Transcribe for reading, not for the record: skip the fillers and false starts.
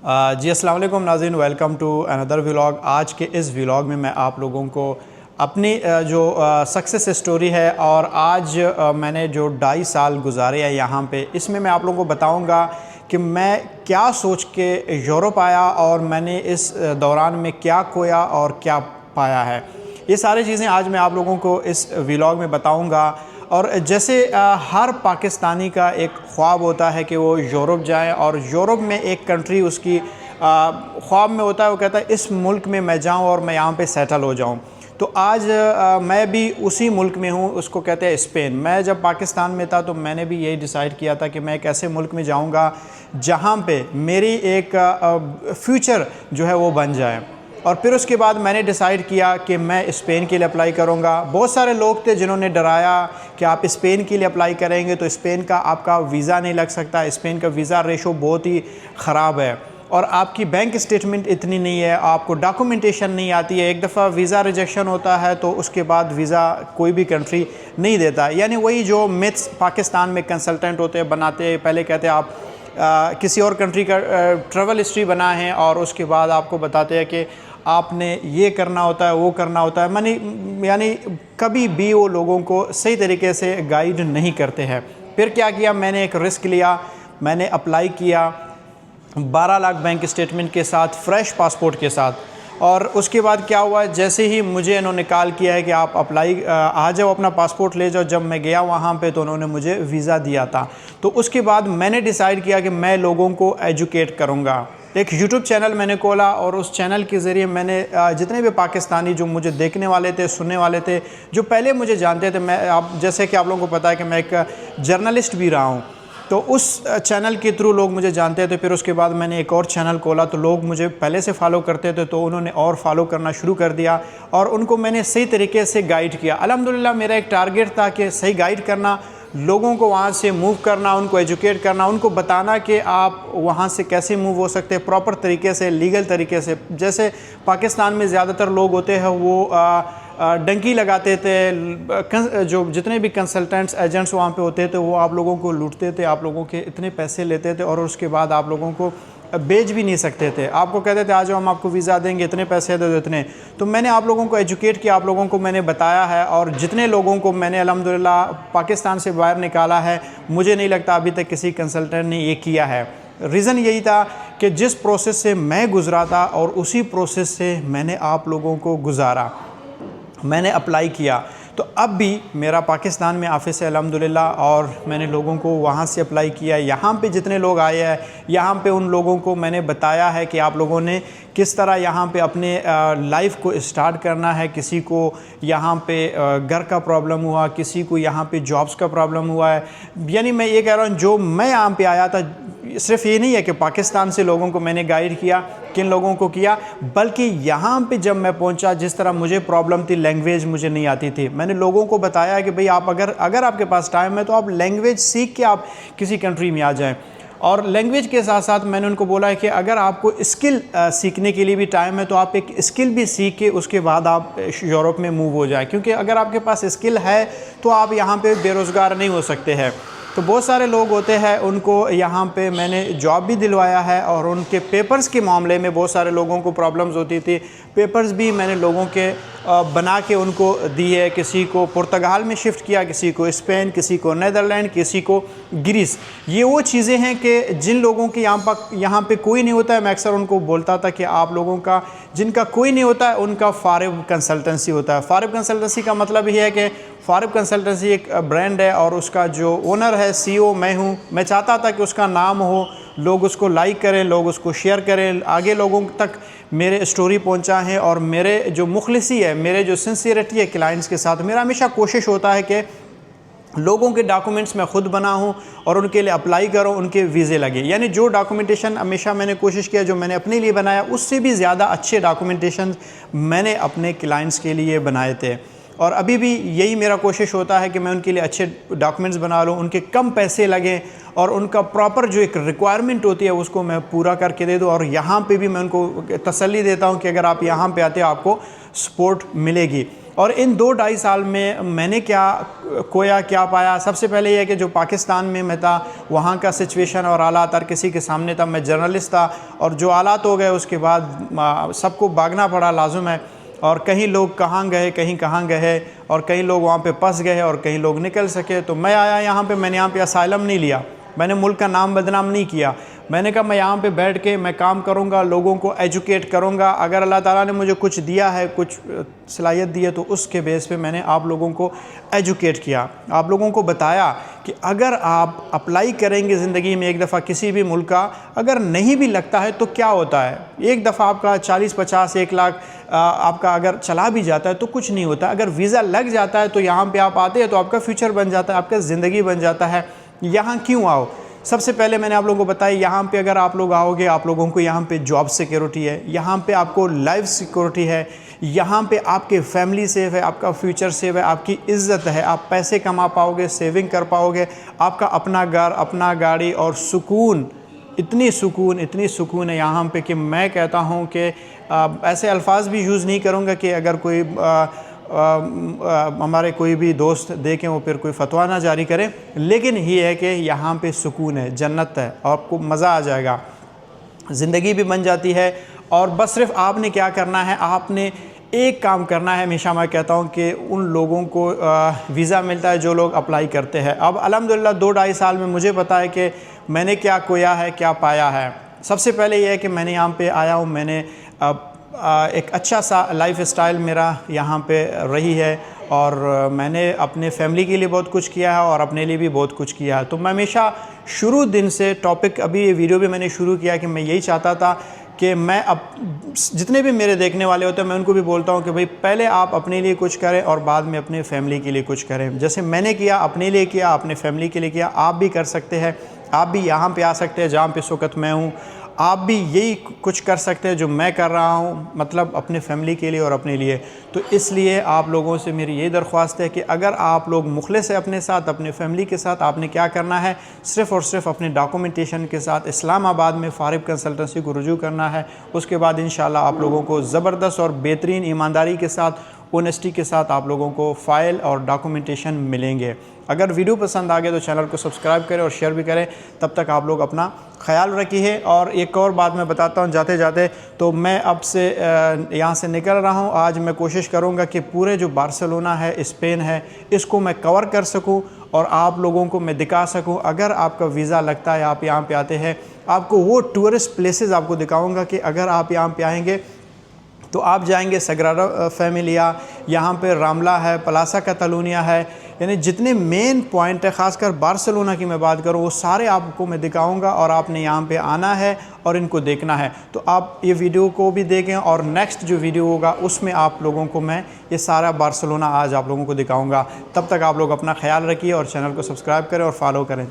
जी अस्सलाम वालेकुम नाज़रीन, वेलकम टू अनदर व्लॉग। आज के इस व्लॉग में मैं आप लोगों को अपनी जो सक्सेस स्टोरी है और आज मैंने जो 2.5 साल गुजारे हैं यहाँ पे, इसमें मैं आप लोगों को बताऊँगा कि मैं क्या सोच के यूरोप आया और मैंने इस दौरान में क्या खोया और क्या पाया है। ये सारी चीज़ें आज मैं आप लोगों को इस व्लॉग में बताऊँगा। और जैसे हर पाकिस्तानी का एक ख्वाब होता है कि वो यूरोप जाए और यूरोप में एक कंट्री उसकी ख्वाब में होता है, वो कहता है इस मुल्क में मैं जाऊं और मैं यहाँ पे सेटल हो जाऊं। तो आज मैं भी उसी मुल्क में हूँ, उसको कहते हैं स्पेन। मैं जब पाकिस्तान में था तो मैंने भी यही डिसाइड किया था कि मैं एक ऐसे मुल्क में जाऊँगा जहाँ पे मेरी एक फ्यूचर जो है वो बन जाए। और फिर उसके बाद मैंने डिसाइड किया कि मैं स्पेन के लिए अप्लाई करूंगा। बहुत सारे लोग थे जिन्होंने डराया कि आप स्पेन के लिए अप्लाई करेंगे तो स्पेन का आपका वीज़ा नहीं लग सकता, स्पेन का वीज़ा रेशो बहुत ही ख़राब है और आपकी बैंक स्टेटमेंट इतनी नहीं है, आपको डॉक्यूमेंटेशन नहीं आती है। एक दफ़ा वीज़ा रिजेक्शन होता है तो उसके बाद वीज़ा कोई भी कंट्री नहीं देता। यानी वही जो मिथ्स पाकिस्तान में कंसल्टेंट होते हैं बनाते हैं, पहले कहते हैं आप किसी और कंट्री का ट्रैवल हिस्ट्री बना है और उसके बाद आपको बताते हैं कि आपने ये करना होता है, वो करना होता है। यानी कभी भी वो लोगों को सही तरीके से गाइड नहीं करते हैं। फिर क्या किया, मैंने एक रिस्क लिया, मैंने अप्लाई किया 12 लाख बैंक स्टेटमेंट के साथ, फ्रेश पासपोर्ट के साथ। और उसके बाद क्या हुआ, जैसे ही मुझे इन्होंने कॉल किया है कि आप अप्लाई आ जाओ, अपना पासपोर्ट ले जाओ, जब मैं गया वहाँ पे तो उन्होंने मुझे वीज़ा दिया था। तो उसके बाद मैंने डिसाइड किया कि मैं लोगों को एजुकेट करूँगा। एक यूट्यूब चैनल मैंने खोला और उस चैनल के ज़रिए मैंने जितने भी पाकिस्तानी जो मुझे देखने वाले थे, सुनने वाले थे, जो पहले मुझे जानते थे, जैसे कि आप लोगों को पता है कि मैं एक जर्नलिस्ट भी रहा हूँ, तो उस चैनल के थ्रू लोग मुझे जानते थे। फिर उसके बाद मैंने एक और चैनल खोला तो लोग मुझे पहले से फॉलो करते थे तो उन्होंने और फॉलो करना शुरू कर दिया और उनको मैंने सही तरीके से गाइड किया। अल्हम्दुलिल्लाह मेरा एक टारगेट था कि सही गाइड करना, लोगों को वहाँ से मूव करना, उनको एजुकेट करना, उनको बताना कि आप वहाँ से कैसे मूव हो सकते हैं प्रॉपर तरीके से, लीगल तरीके से। जैसे पाकिस्तान में ज़्यादातर लोग होते हैं वो डंकी लगाते थे, जो जितने भी कंसल्टेंट्स एजेंट्स वहाँ पे होते थे वो आप लोगों को लूटते थे, आप लोगों के इतने पैसे लेते थे और उसके बाद आप लोगों को बेच भी नहीं सकते थे। आपको कहते थे आ जाओ हम आपको वीज़ा देंगे, इतने पैसे दे दो इतने। तो मैंने आप लोगों को एजुकेट किया, आप लोगों को मैंने बताया है और जितने लोगों को मैंने अल्हम्दुलिल्लाह पाकिस्तान से बाहर निकाला है, मुझे नहीं लगता अभी तक किसी कंसल्टेंट ने ये किया है। रीज़न यही था कि जिस प्रोसेस से मैं गुज़रा था और उसी प्रोसेस से मैंने आप लोगों को गुजारा, मैंने अप्लाई किया। तो अब भी मेरा पाकिस्तान में ऑफ़िस है अल्हम्दुलिल्लाह और मैंने लोगों को वहाँ से अप्लाई किया। यहाँ पे जितने लोग आए हैं, यहाँ पे उन लोगों को मैंने बताया है कि आप लोगों ने किस तरह यहाँ पे अपने लाइफ को स्टार्ट करना है। किसी को यहाँ पे घर का प्रॉब्लम हुआ, किसी को यहाँ पे जॉब्स का प्रॉब्लम हुआ है। यानी मैं ये कह रहा हूँ, जो मैं यहाँ पे आया था सिर्फ ये नहीं है कि पाकिस्तान से लोगों को मैंने गाइड किया, किन लोगों को किया, बल्कि यहाँ पे जब मैं पहुँचा, जिस तरह मुझे प्रॉब्लम थी, लैंग्वेज मुझे नहीं आती थी, मैंने लोगों को बताया कि भाई आप अगर आपके पास टाइम है तो आप लैंग्वेज सीख के आप किसी कंट्री में आ जाएं। और लैंग्वेज के साथ साथ मैंने उनको बोला है कि अगर आपको स्किल सीखने के लिए भी टाइम है तो आप एक स्किल भी सीख के उसके बाद आप यूरोप में मूव हो जाएं, क्योंकि अगर आपके पास स्किल है तो आप यहाँ पे बेरोज़गार नहीं हो सकते हैं। तो बहुत सारे लोग होते हैं, उनको यहाँ पे मैंने जॉब भी दिलवाया है और उनके पेपर्स के मामले में बहुत सारे लोगों को प्रॉब्लम्स होती थी। पेपर्स भी मैंने लोगों के बना के उनको दिए। किसी को पुर्तगाल में शिफ्ट किया, किसी को स्पेन, किसी को नीदरलैंड, किसी को ग्रीस। ये वो चीज़ें हैं कि जिन लोगों के यहाँ पे कोई नहीं होता है, मैं अक्सर उनको बोलता था कि आप लोगों का जिनका कोई नहीं होता है उनका फारिब कंसल्टेंसी होता है। फारिब कंसल्टेंसी का मतलब ये है कि फारिब कंसल्टेंसी एक ब्रांड है और उसका जो ओनर है, CEO मैं हूँ। मैं चाहता था कि उसका नाम हो, लोग उसको लाइक करें, लोग उसको शेयर करें, आगे लोगों तक मेरे स्टोरी पहुंचाएं। और मेरे जो मुखलिसी है, मेरे जो सिंसियरिटी है क्लाइंट्स के साथ, मेरा हमेशा कोशिश होता है कि लोगों के डॉक्यूमेंट्स मैं ख़ुद बनाऊं और उनके लिए अप्लाई करूं, उनके वीज़े लगे। यानी जो डॉक्यूमेंटेशन हमेशा मैंने कोशिश किया, जो मैंने अपने लिए बनाया, उससे भी ज़्यादा अच्छे डॉक्यूमेंटेशन मैंने अपने क्लाइंट्स के लिए बनाए थे। और अभी भी यही मेरा कोशिश होता है कि मैं उनके लिए अच्छे डॉक्यूमेंट्स बना लूँ, उनके कम पैसे लगें और उनका प्रॉपर जो एक रिक्वायरमेंट होती है उसको मैं पूरा करके दे दूँ। और यहाँ पे भी मैं उनको तसल्ली देता हूँ कि अगर आप यहाँ पे आते हो आपको सपोर्ट मिलेगी। और इन 2-2.5 साल में मैंने क्या खोया, क्या पाया, सबसे पहले यह है कि जो पाकिस्तान में मैं था वहाँ का सिचुएशन और हालात हर किसी के सामने था। मैं जर्नलिस्ट था और जो हालात हो गए उसके बाद सबको भागना पड़ा, लाजुम है। और कहीं लोग कहाँ गए, कहीं कहाँ गए, और कई लोग वहाँ पे फंस गए और कई लोग निकल सके। तो मैं आया यहाँ पे, मैंने यहाँ पे असाइलम नहीं लिया, मैंने मुल्क का नाम बदनाम नहीं किया। मैंने कहा मैं यहाँ पे बैठ के मैं काम करूँगा, लोगों को एजुकेट करूँगा। अगर अल्लाह ताला ने मुझे कुछ दिया है, कुछ सलाहियत दी है, तो उसके बेस पे मैंने आप लोगों को एजुकेट किया, आप लोगों को बताया कि अगर आप अप्लाई करेंगे ज़िंदगी में एक दफ़ा किसी भी मुल्क का, अगर नहीं भी लगता है तो क्या होता है। एक दफ़ा आपका 40-50 1 लाख आपका अगर चला भी जाता है तो कुछ नहीं होता। अगर वीज़ा लग जाता है तो यहाँ पे आप आते हैं तो आपका फ्यूचर बन जाता है, आपका ज़िंदगी बन जाता है। यहाँ क्यों आओ? सबसे पहले मैंने आप लोगों को बताया, यहाँ पे अगर आप लोग आओगे, आप लोगों को यहाँ पे जॉब सिक्योरिटी है, यहाँ पे आपको लाइफ सिक्योरिटी है, यहाँ पे आपके फैमिली सेफ है, आपका फ्यूचर सेफ है, आपकी इज़्ज़त है, आप पैसे कमा पाओगे, सेविंग कर पाओगे, आपका अपना घर, अपना गाड़ी और सुकून, इतनी सुकून है यहाँ पे कि मैं कहता हूँ कि ऐसे अल्फाज भी यूज़ नहीं करूँगा कि अगर कोई हमारे कोई भी दोस्त देखें वो फिर कोई फतवा ना जारी करें। लेकिन ये है कि यहाँ पे सुकून है, जन्नत है, और आपको मज़ा आ जाएगा, ज़िंदगी भी बन जाती है। और बस सिर्फ आपने क्या करना है, आपने एक काम करना है। हमेशा मैं कहता हूँ कि उन लोगों को वीज़ा मिलता है जो लोग अप्लाई करते हैं। अब अल्हम्दुलिल्लाह 2-2.5 साल में मुझे पता है कि मैंने क्या खोया है, क्या पाया है। सबसे पहले ये है कि मैंने यहाँ पे आया हूँ, मैंने एक अच्छा सा लाइफ स्टाइल मेरा यहाँ पे रही है, और मैंने अपने फैमिली के लिए बहुत कुछ किया है और अपने लिए भी बहुत कुछ किया है। तो मैं हमेशा शुरू दिन से टॉपिक, अभी ये वीडियो भी मैंने शुरू किया कि मैं यही चाहता था कि मैं अब जितने भी मेरे देखने वाले होते हैं मैं उनको भी बोलता हूँ कि भाई पहले आप अपने लिए कुछ करें और बाद में अपने फैमिली के लिए कुछ करें। जैसे मैंने किया, अपने लिए किया, अपने फैमिली के लिए किया, आप भी कर सकते हैं। आप भी यहाँ पे आ सकते हैं जहाँ पे इस वक्त मैं हूँ, आप भी यही कुछ कर सकते हैं जो मैं कर रहा हूँ, मतलब अपने फैमिली के लिए और अपने लिए। तो इसलिए आप लोगों से मेरी यही दरख्वास्त है कि अगर आप लोग मुखलिस है अपने साथ, अपने फैमिली के साथ, आपने क्या करना है, सिर्फ़ और सिर्फ अपने डॉक्यूमेंटेशन के साथ इस्लामाबाद में फ़ारिब कंसल्टेंसी को रुजू करना है। उसके बाद इंशाल्लाह आप लोगों को ज़बरदस्त और बेहतरीन ईमानदारी के साथ, ऑनेस्टी के साथ आप लोगों को फ़ाइल और डॉक्यूमेंटेशन मिलेंगे। अगर वीडियो पसंद आ गया तो चैनल को सब्सक्राइब करें और शेयर भी करें। तब तक आप लोग अपना ख्याल रखिए। और एक और बात मैं बताता हूँ जाते जाते, तो मैं अब से यहाँ से निकल रहा हूँ। आज मैं कोशिश करूँगा कि पूरे जो बार्सिलोना है, स्पेन है, इसको मैं कवर कर सकूँ और आप लोगों को मैं दिखा सकूँ। अगर आपका वीज़ा लगता है, आप यहाँ पे आते हैं, आपको वो टूरिस्ट प्लेसेस आपको दिखाऊँगा कि अगर आप यहाँ पे आएँगे तो आप जाएंगे सग्राडा फैमिलिया, यहाँ पे रामला है, प्लाजा कैटालोनिया है, यानी जितने मेन पॉइंट है, ख़ासकर बार्सिलोना की मैं बात करूँ, वो सारे आपको मैं दिखाऊंगा और आपने यहाँ पे आना है और इनको देखना है। तो आप ये वीडियो को भी देखें और नेक्स्ट जो वीडियो होगा उसमें आप लोगों को मैं ये सारा बार्सिलोना आज आप लोगों को दिखाऊँगा। तब तक आप लोग अपना ख्याल रखिए और चैनल को सब्सक्राइब करें और फॉलो करें।